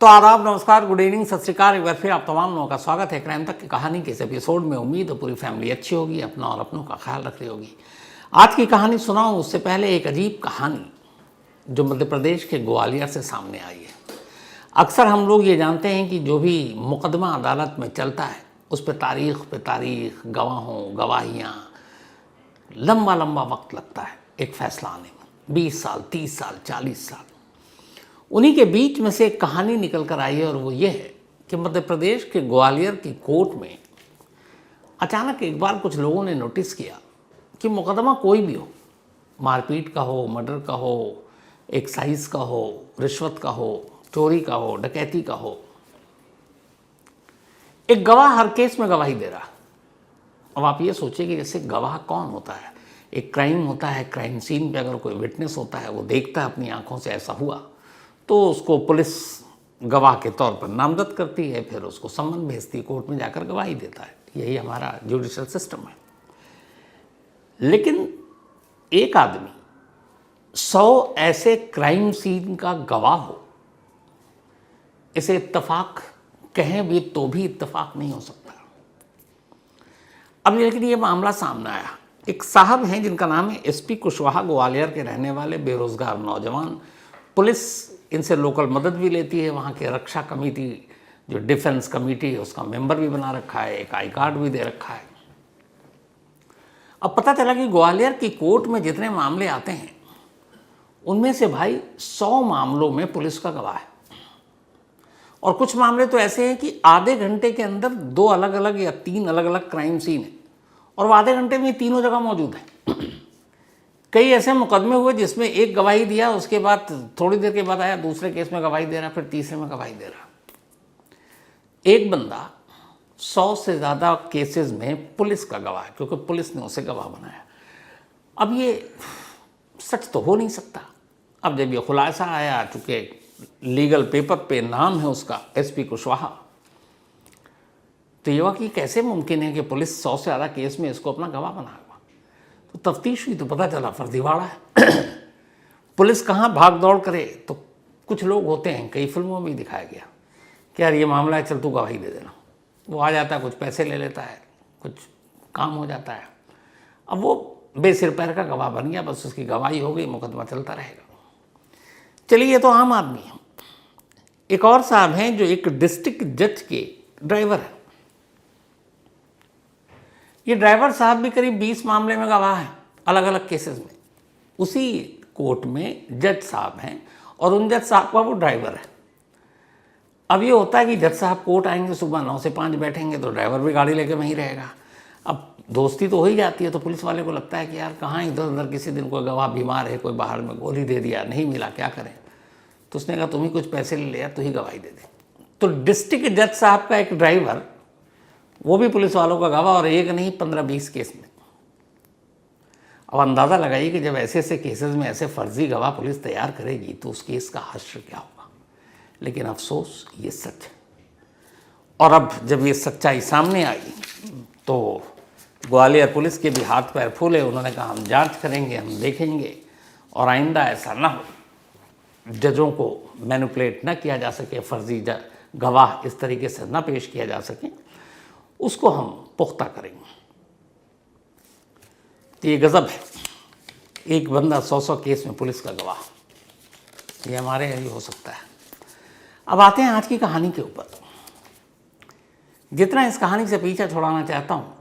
तो आदाब, नमस्कार, गुड इवनिंग, सत श्री अकाल। एक बार फिर आप तमाम लोगों का स्वागत है क्राइम तक की कहानी के इस एपिसोड में। उम्मीद है पूरी फैमिली अच्छी होगी, अपना और अपनों का ख्याल रख रही होगी। आज की कहानी सुनाऊं उससे पहले एक अजीब कहानी जो मध्य प्रदेश के ग्वालियर से सामने आई है। अक्सर हम लोग ये जानते हैं कि जो भी मुकदमा अदालत में चलता है उस पर तारीख, गवाहों, गवाहियाँ, लंबा लंबा वक्त लगता है एक फैसला आने में। 20 साल, 30 साल, 40 साल। उन्हीं के बीच में से एक कहानी निकल कर आई है और वो ये है कि मध्य प्रदेश के ग्वालियर की कोर्ट में अचानक एक बार कुछ लोगों ने नोटिस किया कि मुकदमा कोई भी हो, मारपीट का हो, मर्डर का हो, एक्साइज का हो, रिश्वत का हो, चोरी का हो, डकैती का हो, एक गवाह हर केस में गवाही दे रहा। अब आप ये सोचिए कि जैसे गवाह कौन होता है। एक क्राइम होता है, क्राइम सीन पे अगर कोई विटनेस होता है, वो देखता है अपनी आंखों से ऐसा हुआ, तो उसको पुलिस गवाह के तौर पर नामजद करती है, फिर उसको सम्मन भेजती है, कोर्ट में जाकर गवाही देता है। यही हमारा जुडिशल सिस्टम है। लेकिन एक आदमी 100 ऐसे क्राइम सीन का गवाह हो, इसे इत्तेफाक कहें भी तो भी इत्तेफाक नहीं हो सकता। अब लेकिन ये मामला सामने आया। एक साहब हैं जिनका नाम है एसपी कुशवाहा, ग्वालियर के रहने वाले, बेरोजगार नौजवान। पुलिस इनसे लोकल मदद भी लेती है। वहाँ के रक्षा कमेटी, जो डिफेंस कमेटी है, उसका मेंबर भी बना रखा है, एक आई कार्ड भी दे रखा है। अब पता चला कि ग्वालियर की कोर्ट में जितने मामले आते हैं उनमें से भाई 100 मामलों में पुलिस का गवाह है। और कुछ मामले तो ऐसे हैं कि आधे घंटे के अंदर 2 अलग अलग या 3 अलग अलग क्राइम सीन है और वो आधे घंटे में तीनों जगह मौजूद है। कई ऐसे मुकदमे हुए जिसमें एक गवाही दिया, उसके बाद थोड़ी देर के बाद आया दूसरे केस में गवाही दे रहा, फिर तीसरे में गवाही दे रहा। एक बंदा 100 से ज़्यादा केसेस में पुलिस का गवाह है, क्योंकि पुलिस ने उसे गवाह बनाया। अब ये सच तो हो नहीं सकता। अब जब ये खुलासा आया, चूँकि लीगल पेपर पे नाम है उसका एसपी कुशवाहा, तो ये हुआ कि कैसे मुमकिन है कि पुलिस 100 से ज़्यादा केस में इसको अपना गवाह बनाएगा। तो तफ्तीश हुई तो पता चला फर्जीवाड़ा है। पुलिस कहाँ भाग दौड़ करे। तो कुछ लोग होते हैं, कई फिल्मों में भी दिखाया गया कि यार ये मामला है, चल तू गवाही दे देना। वो आ जाता है, कुछ पैसे ले लेता है, कुछ काम हो जाता है। अब वो बेसिर पैर का गवाह बन गया, बस उसकी गवाही हो गई, मुकदमा चलता रहेगा। चलिए, ये तो आम आदमी है। एक और साहब हैं जो एक डिस्ट्रिक्ट जज के ड्राइवर है। ये ड्राइवर साहब भी करीब 20 मामले में गवाह हैं, अलग अलग केसेस में। उसी कोर्ट में जज साहब हैं और उन जज साहब का वो ड्राइवर है। अब ये होता है कि जज साहब कोर्ट आएंगे, सुबह 9 से 5 बैठेंगे, तो ड्राइवर भी गाड़ी लेके वहीं रहेगा। अब दोस्ती तो हो ही जाती है, तो पुलिस वाले को लगता है कि यार कहाँ इधर उधर किसी दिन कोई गवाह बीमार है, कोई बाहर में गोली दे दिया, नहीं मिला, क्या करें। तो उसने कहा तुम ही कुछ पैसे ले लिया, तू ही गवाही दे दे। तो डिस्ट्रिक्ट जज साहब का एक ड्राइवर, वो भी पुलिस वालों का गवाह, और एक नहीं 15-20 केस में। अब अंदाज़ा लगाइए कि जब ऐसे ऐसे केसेस में ऐसे फर्जी गवाह पुलिस तैयार करेगी तो उस केस का हश्र क्या होगा। लेकिन अफसोस ये सच है। और अब जब ये सच्चाई सामने आई तो ग्वालियर पुलिस के भी हाथ पैर फूले। उन्होंने कहा हम जांच करेंगे, हम देखेंगे, और आइंदा ऐसा ना हो, जजों को मैनिपुलेट ना किया जा सके, फर्जी गवाह इस तरीके से ना पेश किया जा सके, उसको हम पुख्ता करेंगे। तो ये गज़ब है, एक बंदा 100 केस में पुलिस का गवाह, ये हमारे यहाँ हो सकता है। अब आते हैं आज की कहानी के ऊपर। जितना इस कहानी से पीछा छुड़ाना चाहता हूँ,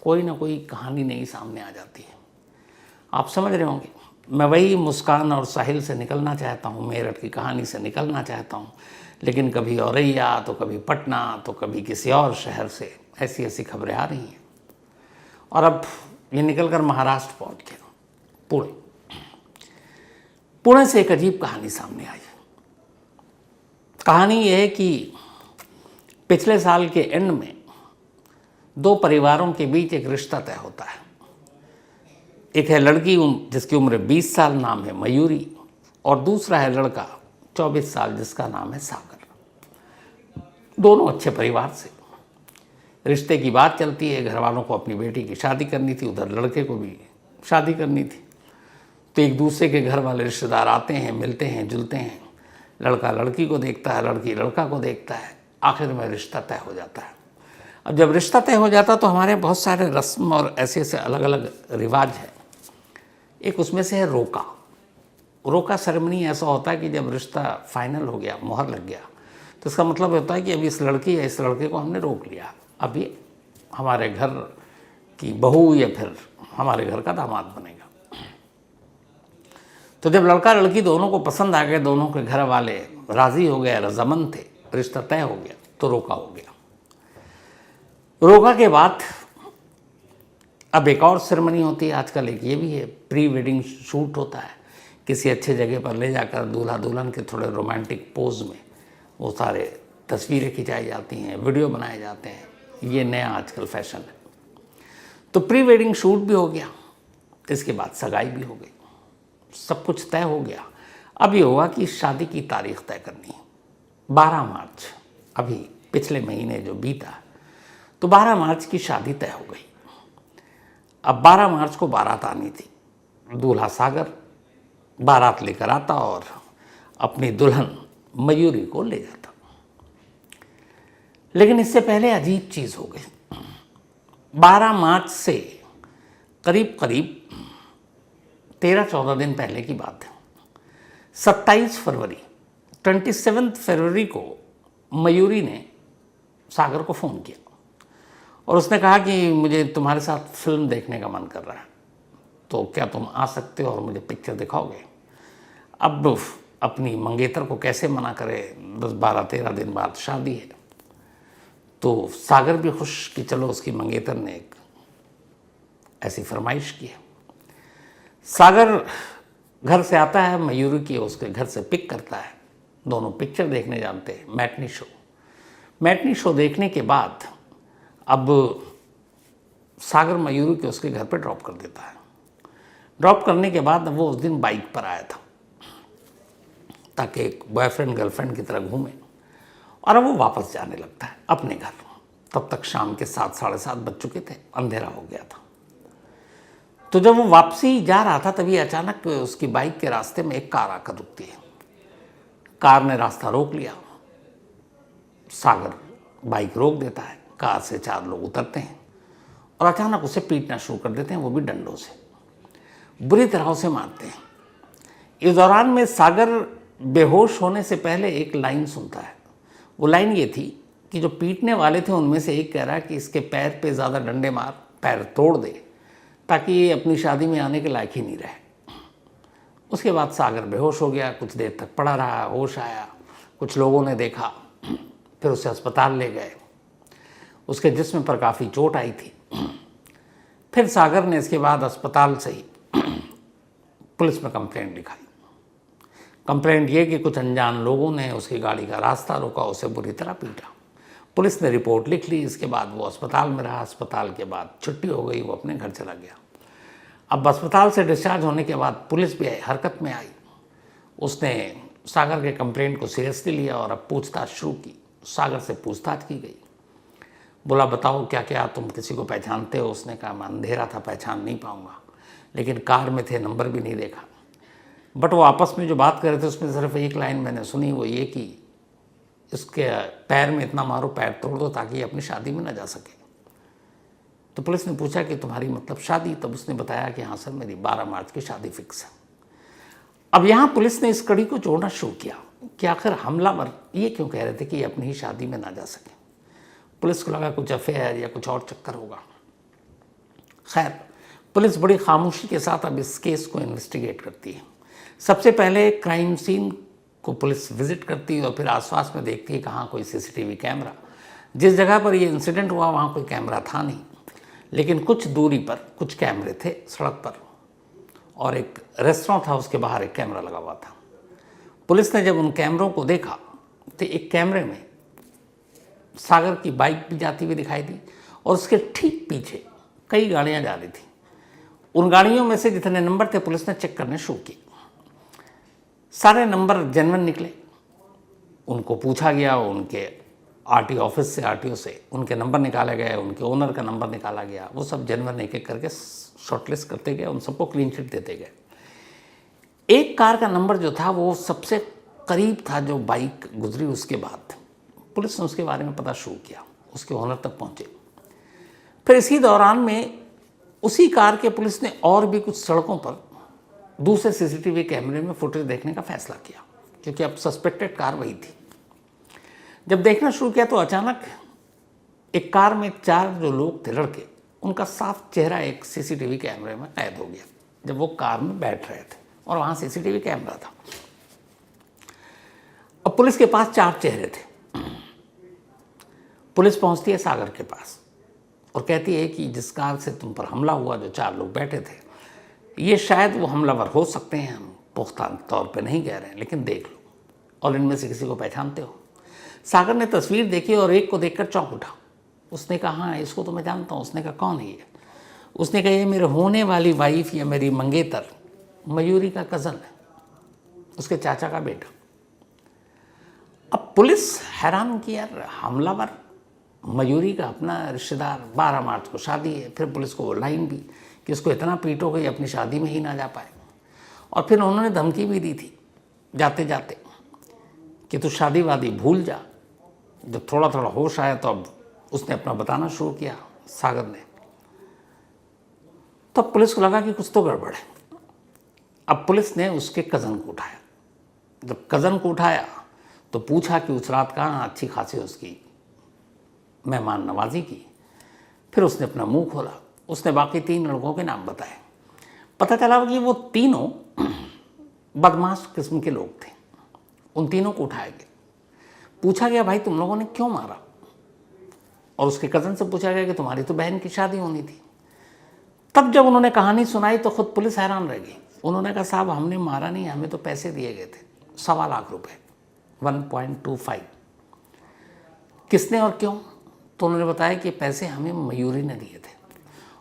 कोई ना कोई कहानी नई सामने आ जाती है। आप समझ रहे होंगे, मैं वही मुस्कान और साहिल से निकलना चाहता हूँ, मेरठ की कहानी से निकलना चाहता हूँ, लेकिन कभी औरैया, तो कभी पटना, तो कभी किसी और शहर से ऐसी ऐसी खबरें आ रही हैं। और अब ये निकलकर महाराष्ट्र पहुँच गया, पुणे से एक अजीब कहानी सामने आई। कहानी यह है कि पिछले साल के एंड में 2 परिवारों के बीच एक रिश्ता तय होता है। एक है लड़की जिसकी उम्र 20 साल, नाम है मयूरी, और दूसरा है लड़का 24 साल जिसका नाम है सागर। दोनों अच्छे परिवार से। रिश्ते की बात चलती है, घर वालों को अपनी बेटी की शादी करनी थी, उधर लड़के को भी शादी करनी थी। तो एक दूसरे के घर वाले रिश्तेदार आते हैं, मिलते हैं, जुलते हैं, लड़का लड़की को देखता है, लड़की लड़का को देखता है, आखिर में रिश्ता तय हो जाता है। अब जब रिश्ता तय हो जाता तो हमारे बहुत सारे रस्म और ऐसे ऐसे अलग अलग रिवाज हैं। एक उसमें से है रोका। रोका सेरेमनी ऐसा होता है कि जब रिश्ता फाइनल हो गया, मोहर लग गया, तो इसका मतलब होता है कि अभी इस लड़की या इस लड़के को हमने रोक लिया, अब ये हमारे घर की बहू या फिर हमारे घर का दामाद बनेगा। तो जब लड़का लड़की दोनों को पसंद आ गए, दोनों के घर वाले राज़ी हो गए, रजामंद थे, रिश्ता तय हो गया, तो रोका हो गया। रोका के बाद अब एक और सेरेमनी होती है आजकल, एक ये भी है, प्री वेडिंग शूट होता है। किसी अच्छे जगह पर ले जाकर दूल्हा दुल्हन के थोड़े रोमांटिक पोज में वो सारे तस्वीरें खिंचाई जाती हैं, वीडियो बनाए जाते हैं। ये नया आजकल फैशन है। तो प्री वेडिंग शूट भी हो गया, इसके बाद सगाई भी हो गई, सब कुछ तय हो गया। अब ये हुआ कि शादी की तारीख तय करनी है। 12 मार्च, अभी पिछले महीने जो बीता, तो 12 मार्च की शादी तय हो गई। अब 12 मार्च को बारात आनी थी। दूल्हा सागर बारात लेकर आता और अपनी दुल्हन मयूरी को ले जाता। लेकिन इससे पहले अजीब चीज़ हो गई। 12 मार्च से करीब करीब 13-14 दिन पहले की बात है। 27 फरवरी 27 फरवरी को मयूरी ने सागर को फ़ोन किया और उसने कहा कि मुझे तुम्हारे साथ फिल्म देखने का मन कर रहा है, तो क्या तुम आ सकते हो और मुझे पिक्चर दिखाओगे। अब अपनी मंगेतर को कैसे मना करे, 10-12-13 दिन बाद शादी है। तो सागर भी खुश कि चलो उसकी मंगेतर ने एक ऐसी फरमाइश की है। सागर घर से आता है, मयूरी की उसके घर से पिक करता है, दोनों पिक्चर देखने जाते हैं, मैटनी शो देखने के बाद अब सागर मयूरी के उसके घर पे ड्रॉप कर देता है। ड्रॉप करने के बाद वो उस दिन बाइक पर आया था ताकि एक बॉयफ्रेंड गर्लफ्रेंड की तरह घूमे, और अब वो वापस जाने लगता है अपने घर। तब तक शाम के 7-7:30 बज चुके थे, अंधेरा हो गया था। तो जब वो वापसी जा रहा था तभी अचानक उसकी बाइक के रास्ते में एक कार आकर रुकती है। कार ने रास्ता रोक लिया, सागर बाइक रोक देता है, कार से 4 लोग उतरते हैं और अचानक उसे पीटना शुरू कर देते हैं, वो भी डंडों से, बुरी तरह से मारते हैं। इस दौरान में सागर बेहोश होने से पहले एक लाइन सुनता है। वो लाइन ये थी कि जो पीटने वाले थे उनमें से एक कह रहा है कि इसके पैर पे ज़्यादा डंडे मार, पैर तोड़ दे, ताकि ये अपनी शादी में आने के लायक ही नहीं रहे। उसके बाद सागर बेहोश हो गया, कुछ देर तक पड़ा रहा, होश आया, कुछ लोगों ने देखा, फिर उसे अस्पताल ले गए। उसके जिस्म पर काफ़ी चोट आई थी। फिर सागर ने इसके बाद अस्पताल से ही पुलिस में कंप्लेंट लिखाई। कंप्लेंट ये कि कुछ अनजान लोगों ने उसकी गाड़ी का रास्ता रोका, उसे बुरी तरह पीटा। पुलिस ने रिपोर्ट लिख ली। इसके बाद वो अस्पताल में रहा। अस्पताल के बाद छुट्टी हो गई, वो अपने घर चला गया। अब अस्पताल से डिस्चार्ज होने के बाद पुलिस भी हरकत में आई। उसने सागर के कंप्लेंट को सीरियसली लिया और अब पूछताछ शुरू की। सागर से पूछताछ की गई। बोला बताओ क्या क्या तुम किसी को पहचानते हो। उसने कहा मैं अंधेरा था, पहचान नहीं पाऊँगा, लेकिन कार में थे, नंबर भी नहीं देखा। बट वो आपस में जो बात कर रहे थे उसमें सिर्फ एक लाइन मैंने सुनी, वो ये कि इसके पैर में इतना मारो, पैर तोड़ दो ताकि ये अपनी शादी में ना जा सके। तो पुलिस ने पूछा कि तुम्हारी मतलब शादी। तब उसने बताया कि हाँ सर, मेरी 12 मार्च की शादी फिक्स है। अब यहाँ पुलिस ने इस कड़ी को जोड़ना शुरू किया कि आखिर हमलावर ये क्यों कह रहे थे कि ये अपनी ही शादी में ना जा सके। पुलिस को लगा कुछ अफेयर या कुछ और चक्कर होगा। खैर, पुलिस बड़ी खामोशी के साथ अब इस केस को इन्वेस्टिगेट करती है। सबसे पहले क्राइम सीन को पुलिस विजिट करती है और फिर आसपास में देखती है कहाँ कोई सीसीटीवी कैमरा। जिस जगह पर ये इंसिडेंट हुआ वहाँ कोई कैमरा था नहीं, लेकिन कुछ दूरी पर कुछ कैमरे थे सड़क पर, और एक रेस्टोरेंट था, उसके बाहर एक कैमरा लगा हुआ था। पुलिस ने जब उन कैमरों को देखा तो एक कैमरे में सागर की बाइक भी जाती हुई दिखाई दी और उसके ठीक पीछे कई गाड़ियाँ जा रही थी। उन गाड़ियों में से जितने नंबर थे पुलिस ने चेक करने शुरू किए। सारे नंबर जेन्युइन निकले। उनको पूछा गया, उनके आरटीओ ऑफिस से, आरटीओ से उनके नंबर निकाले गए, उनके ओनर का नंबर निकाला गया। वो सब जेन्युइन एक एक करके शॉर्टलिस्ट करते गए, उन सबको क्लीन चिट देते गए। एक कार का नंबर जो था वो सबसे करीब था जो बाइक गुजरी उसके बाद पुलिस ने उसके बारे में पता शुरू किया, उसके ओनर तक पहुंचे। फिर इसी दौरान में उसी कार के पुलिस ने और भी कुछ सड़कों पर दूसरे सीसीटीवी कैमरे में फुटेज देखने का फैसला किया, क्योंकि अब सस्पेक्टेड कार वही थी। जब देखना शुरू किया तो अचानक एक कार में 4 जो लोग थे लड़के, उनका साफ चेहरा एक सीसीटीवी कैमरे में कैद हो गया जब वो कार में बैठ रहे थे और वहाँ सीसीटीवी कैमरा था। अब पुलिस के पास 4 चेहरे थे। पुलिस पहुंचती है सागर के पास और कहती है कि जिस कार से तुम पर हमला हुआ, जो 4 लोग बैठे थे, ये शायद वो हमलावर हो सकते हैं, हम पुख्ता तौर पे नहीं कह रहे हैं, लेकिन देख लो और इनमें से किसी को पहचानते हो। सागर ने तस्वीर देखी और एक को देखकर चौंक उठा। उसने कहा हाँ इसको तो मैं जानता हूँ। उसने कहा कौन है ये? उसने कहा ये मेरे होने वाली वाइफ या मेरी मंगेतर मयूरी का कज़न है, उसके चाचा का बेटा। अब पुलिस हैरान कि यार हमलावर मयूरी का अपना रिश्तेदार, 12 मार्च को शादी है। फिर पुलिस को वो लाइन भी कि इसको इतना पीटो कि अपनी शादी में ही ना जा पाए। और फिर उन्होंने धमकी भी दी थी जाते जाते कि तू शादी वादी भूल जा। जब थोड़ा थोड़ा होश आया तो अब उसने अपना बताना शुरू किया सागर ने। तब पुलिस को लगा कि कुछ तो गड़बड़ है। अब पुलिस ने उसके कज़न को उठाया। जब कज़न को उठाया तो पूछा कि उस रात कहाँ अच्छी खासी उसकी मेहमान नवाजी की। फिर उसने अपना मुंह खोला। उसने बाकी 3 लड़कों के नाम बताए। पता चला कि वो तीनों बदमाश किस्म के लोग थे। उन तीनों को उठाया गया। पूछा गया भाई तुम लोगों ने क्यों मारा? और उसके कज़न से पूछा गया कि तुम्हारी तो बहन की शादी होनी थी। तब जब उन्होंने कहानी सुनाई तो खुद पुलिस हैरान रह गई। उन्होंने कहा साहब हमने मारा नहीं, हमें तो पैसे दिए गए थे, 1.25 लाख रुपए, 1.25। किसने और क्यों? तो उन्होंने बताया कि पैसे हमें मयूरी ने दिए थे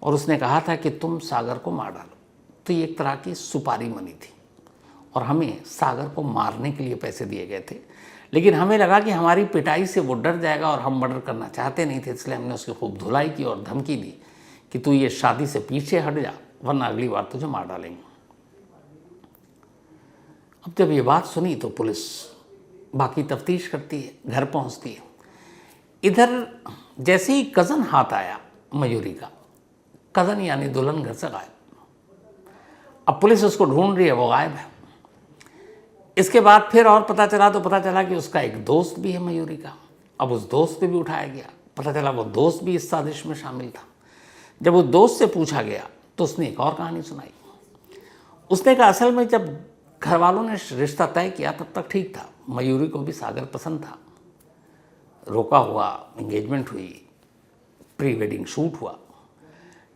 और उसने कहा था कि तुम सागर को मार डालो। तो ये एक तरह की सुपारी मनी थी और हमें सागर को मारने के लिए पैसे दिए गए थे, लेकिन हमें लगा कि हमारी पिटाई से वो डर जाएगा और हम मर्डर करना चाहते नहीं थे, इसलिए हमने उसकी खूब धुलाई की और धमकी दी कि तू ये शादी से पीछे हट जा वरना अगली बार तुझे मार डालेंगे। अब जब ये बात सुनी तो पुलिस बाकी तफ्तीश करती है, घर पहुंचती है। इधर जैसे ही कज़न हाथ आया मयूरी का, कज़न यानी दुल्हन घर से गायब। अब पुलिस उसको ढूंढ रही है, वो गायब है। इसके बाद फिर और पता चला कि उसका एक दोस्त भी है मयूरी का। अब उस दोस्त को भी उठाया गया। पता चला वो दोस्त भी इस साजिश में शामिल था। जब वो दोस्त से पूछा गया तो उसने एक और कहानी सुनाई। उसने कहा असल में जब घर वालों ने रिश्ता तय किया तब तक ठीक था, मयूरी को भी सागर पसंद था। रोका हुआ एंगेजमेंट हुई, प्री वेडिंग शूट हुआ,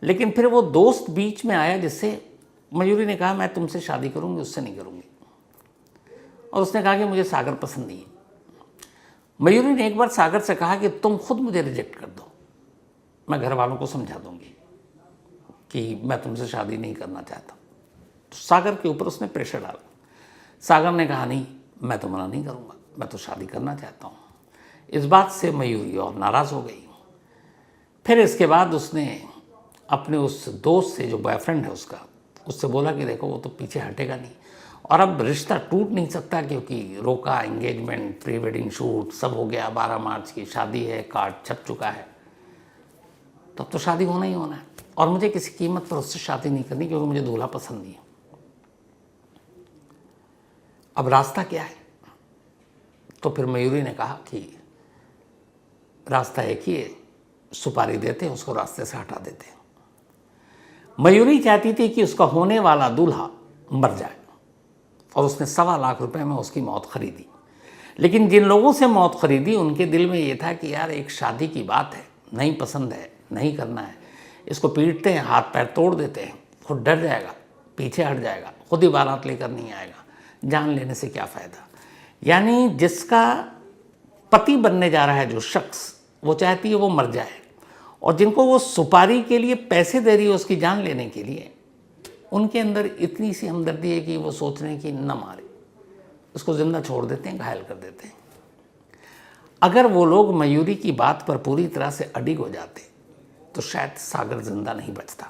लेकिन फिर वो दोस्त बीच में आया जिससे मयूरी ने कहा मैं तुमसे शादी करूंगी, उससे नहीं करूंगी। और उसने कहा कि मुझे सागर पसंद नहीं है। मयूरी ने एक बार सागर से कहा कि तुम खुद मुझे रिजेक्ट कर दो, मैं घर वालों को समझा दूंगी कि मैं तुमसे शादी नहीं करना चाहता। तो सागर के ऊपर उसने प्रेशर डाला। सागर ने कहा नहीं, मैं तो मना नहीं करूंगा, मैं तो शादी करना चाहता हूँ। इस बात से मयूरी और नाराज़ हो गई। फिर इसके बाद उसने अपने उस दोस्त से, जो बॉयफ्रेंड है उसका, उससे बोला कि देखो वो तो पीछे हटेगा नहीं और अब रिश्ता टूट नहीं सकता क्योंकि रोका, एंगेजमेंट, प्री वेडिंग शूट सब हो गया, 12 मार्च की शादी है, कार्ड छप चुका है, तब तो शादी होना ही होना है और मुझे किसी कीमत पर उससे शादी नहीं करनी क्योंकि मुझे दूल्हा पसंद नहीं है। अब रास्ता क्या है? तो फिर मयूरी ने कहा कि रास्ता एक ही है, सुपारी देते हैं, उसको रास्ते से हटा देते हैं। मयूरी चाहती थी कि उसका होने वाला दूल्हा मर जाए और उसने 1.25 लाख रुपए में उसकी मौत खरीदी। लेकिन जिन लोगों से मौत खरीदी उनके दिल में ये था कि यार एक शादी की बात है, नहीं पसंद है, नहीं करना है, इसको पीटते हैं, हाथ पैर तोड़ देते हैं, खुद डर जाएगा, पीछे हट जाएगा, खुद ही बारात लेकर नहीं आएगा, जान लेने से क्या फ़ायदा। यानी जिसका पति बनने जा रहा है जो शख्स, वो चाहती है वो मर जाए और जिनको वो सुपारी के लिए पैसे दे रही है उसकी जान लेने के लिए, उनके अंदर इतनी सी हमदर्दी है कि वो सोच रहे हैं कि न मारे, उसको जिंदा छोड़ देते हैं, घायल कर देते हैं। अगर वो लोग मयूरी की बात पर पूरी तरह से अडिग हो जाते तो शायद सागर जिंदा नहीं बचता,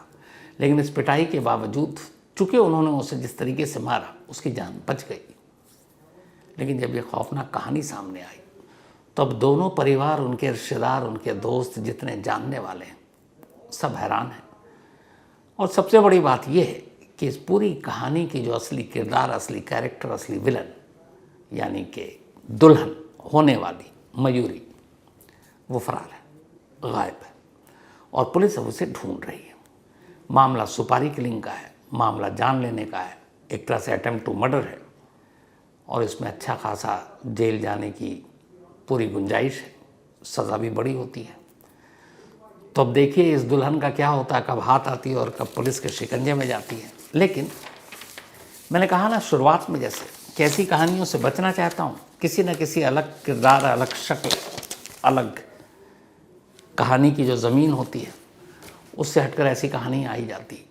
लेकिन इस पिटाई के बावजूद चूंकि उन्होंने उसे जिस तरीके से मारा उसकी जान बच गई। लेकिन जब ये खौफनाक कहानी सामने आई तो अब दोनों परिवार, उनके रिश्तेदार, उनके दोस्त, जितने जानने वाले हैं, सब हैरान हैं। और सबसे बड़ी बात यह है कि इस पूरी कहानी की जो असली किरदार, असली कैरेक्टर, असली विलन, यानी कि दुल्हन होने वाली मयूरी, वो फरार है, गायब है, और पुलिस अब उसे ढूंढ रही है। मामला सुपारी किलिंग का है, मामला जान लेने का है, एक तरह से अटेम्प्ट टू मर्डर है, और इसमें अच्छा खासा जेल जाने की पूरी गुंजाइश है, सज़ा भी बड़ी होती है। तो अब देखिए इस दुल्हन का क्या होता है, कब हाथ आती है और कब पुलिस के शिकंजे में जाती है। लेकिन मैंने कहा ना शुरुआत में जैसे कि ऐसी कहानियों से बचना चाहता हूँ, किसी न किसी अलग किरदार, अलग शक्ल, अलग कहानी की जो ज़मीन होती है उससे हटकर ऐसी कहानी आई जाती है।